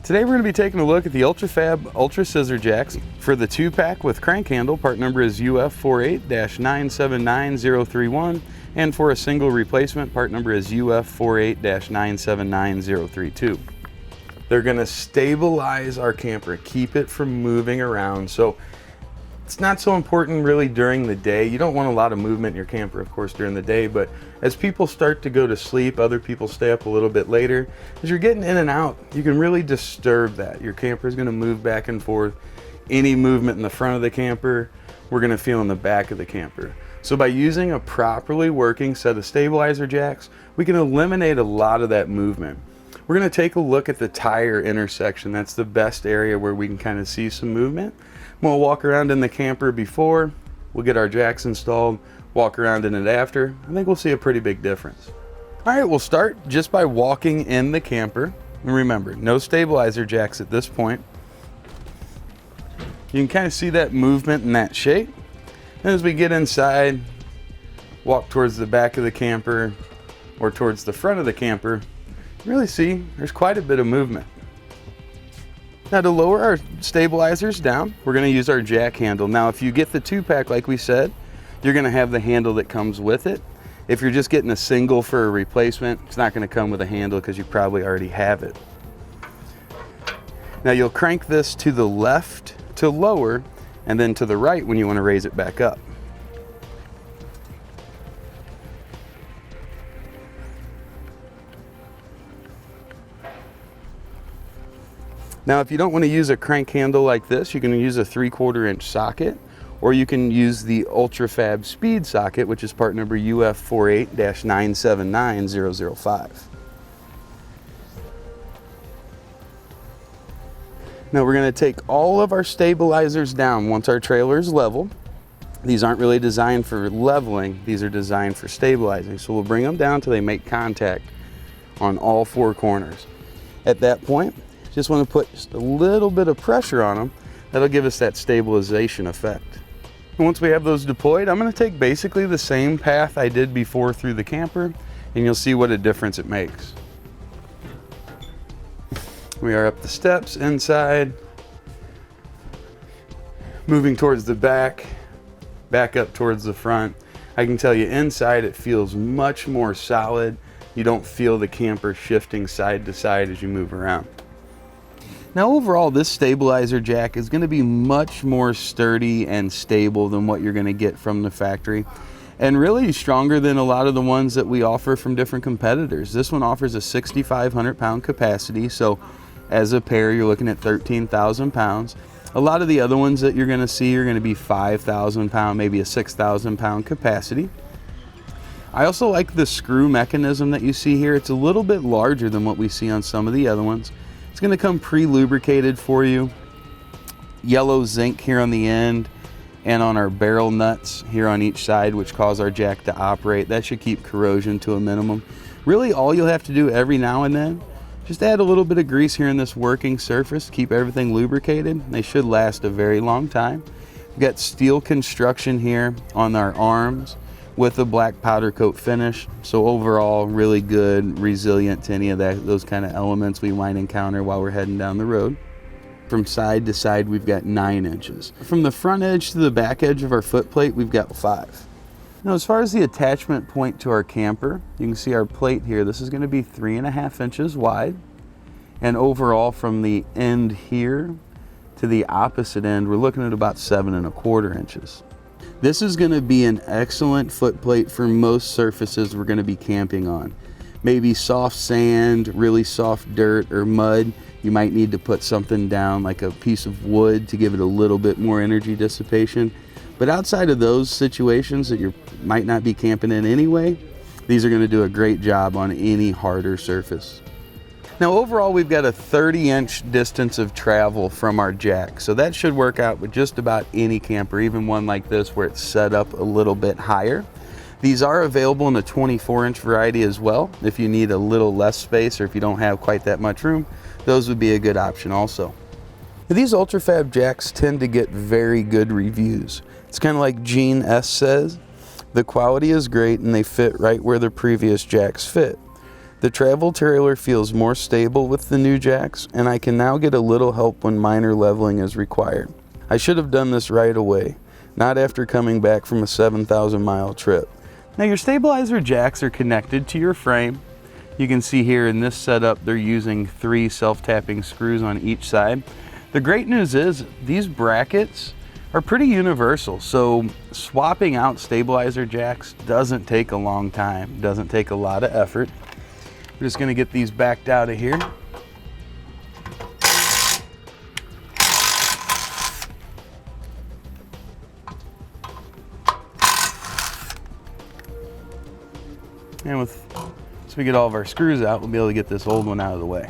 Today we're going to be taking a look at the Ultra-Fab Ultra Scissor Jacks. For the 2-pack with crank handle, part number is UF48-979031, and for a single replacement, part number is UF48-979032. They're going to stabilize our camper, keep it from moving around. So it's not so important really during the day. You don't want a lot of movement in your camper, of course, during the day, but as people start to go to sleep, other people stay up a little bit later. As you're getting in and out, you can really disturb that. Your camper is going to move back and forth. Any movement in the front of the camper, we're going to feel in the back of the camper. So by using a properly working set of stabilizer jacks, we can eliminate a lot of that movement. We're going to take a look at the tire intersection. That's the best area where we can kind of see some movement. We'll walk around in the camper before, we'll get our jacks installed, walk around in it after. I think we'll see a pretty big difference. All right, we'll start just by walking in the camper. And remember, no stabilizer jacks at this point. You can kind of see that movement in that shape. And as we get inside, walk towards the back of the camper or towards the front of the camper, you really see there's quite a bit of movement. Now to lower our stabilizers down, we're going to use our jack handle. Now if you get the 2-pack like we said, you're going to have the handle that comes with it. If you're just getting a single for a replacement, it's not going to come with a handle because you probably already have it. Now you'll crank this to the left to lower, and then to the right when you want to raise it back up. Now if you don't want to use a crank handle like this, you can use a 3/4 inch socket, or you can use the Ultra-Fab speed socket, which is part number UF48-979005. Now we're going to take all of our stabilizers down once our trailer is level. These aren't really designed for leveling, these are designed for stabilizing. So we'll bring them down till they make contact on all 4 corners. At that point, just want to put just a little bit of pressure on them. That'll give us that stabilization effect. And once we have those deployed, I'm going to take basically the same path I did before through the camper, and you'll see what a difference it makes. We are up the steps inside, moving towards the back, back up towards the front. I can tell you inside it feels much more solid. You don't feel the camper shifting side to side as you move around. Now overall, this stabilizer jack is going to be much more sturdy and stable than what you're going to get from the factory, and really stronger than a lot of the ones that we offer from different competitors. This one offers a 6,500 pound capacity, so as a pair you're looking at 13,000 pounds. A lot of the other ones that you're going to see are going to be 5,000 pound, maybe a 6,000 pound capacity. I also like the screw mechanism that you see here. It's a little bit larger than what we see on some of the other ones. It's going to come pre-lubricated for you. Yellow zinc here on the end and on our barrel nuts here on each side, which cause our jack to operate. That should keep corrosion to a minimum. Really all you'll have to do every now and then, just add a little bit of grease here in this working surface, keep everything lubricated. They should last a very long time. We've got steel construction here on our arms with a black powder coat finish, so overall really good, resilient to any of those kind of elements we might encounter while we're heading down the road. From side to side we've got 9 inches. From the front edge to the back edge of our foot plate we've got 5. Now as far as the attachment point to our camper, you can see our plate here. This is going to be 3.5 inches wide, and overall from the end here to the opposite end we're looking at about 7.25 inches. This is going to be an excellent foot plate for most surfaces we're going to be camping on. Maybe soft sand, really soft dirt or mud. You might need to put something down like a piece of wood to give it a little bit more energy dissipation. But outside of those situations that you might not be camping in anyway, these are going to do a great job on any harder surface. Now overall we've got a 30-inch distance of travel from our jack, so that should work out with just about any camper, even one like this where it's set up a little bit higher. These are available in a 24-inch variety as well. If you need a little less space or if you don't have quite that much room, those would be a good option also. These Ultra-Fab jacks tend to get very good reviews. It's kind of like Gene S says, the quality is great and they fit right where the previous jacks fit. The travel trailer feels more stable with the new jacks, and I can now get a little help when minor leveling is required. I should have done this right away, not after coming back from a 7,000-mile trip. Now your stabilizer jacks are connected to your frame. You can see here in this setup they're using 3 self-tapping screws on each side. The great news is these brackets are pretty universal, so swapping out stabilizer jacks doesn't take a long time, doesn't take a lot of effort. We're just going to get these backed out of here. And once we get all of our screws out, we'll be able to get this old one out of the way.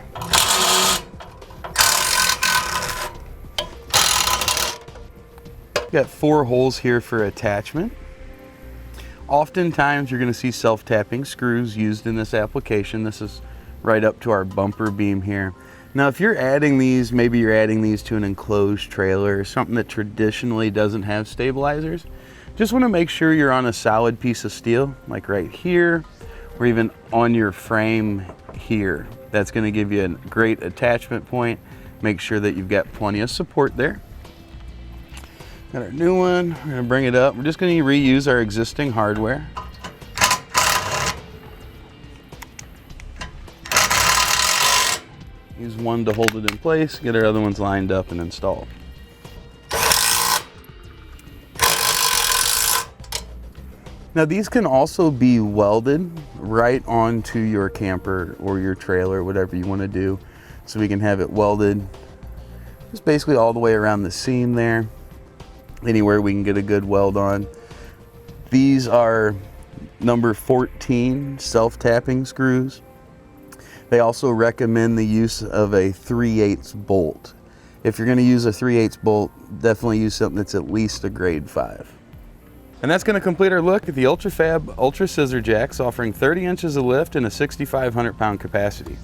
Got 4 holes here for attachment. Oftentimes you're going to see self-tapping screws used in this application. This is right up to our bumper beam here. Now if you're adding these, maybe you're adding these to an enclosed trailer or something that traditionally doesn't have stabilizers, just want to make sure you're on a solid piece of steel, like right here, or even on your frame here. That's going to give you a great attachment point. Make sure that you've got plenty of support there. Got our new one, we're going to bring it up. We're just going to reuse our existing hardware. Use one to hold it in place, get our other ones lined up and installed. Now these can also be welded right onto your camper or your trailer, whatever you want to do. So we can have it welded just basically all the way around the seam there. Anywhere we can get a good weld on. These are number 14 self-tapping screws. They also recommend the use of a 3/8 bolt. If you're going to use a 3/8 bolt, definitely use something that's at least a grade 5. And that's going to complete our look at the Ultra-Fab Ultra Scissor Jacks, offering 30 inches of lift and a 6,500 pound capacity.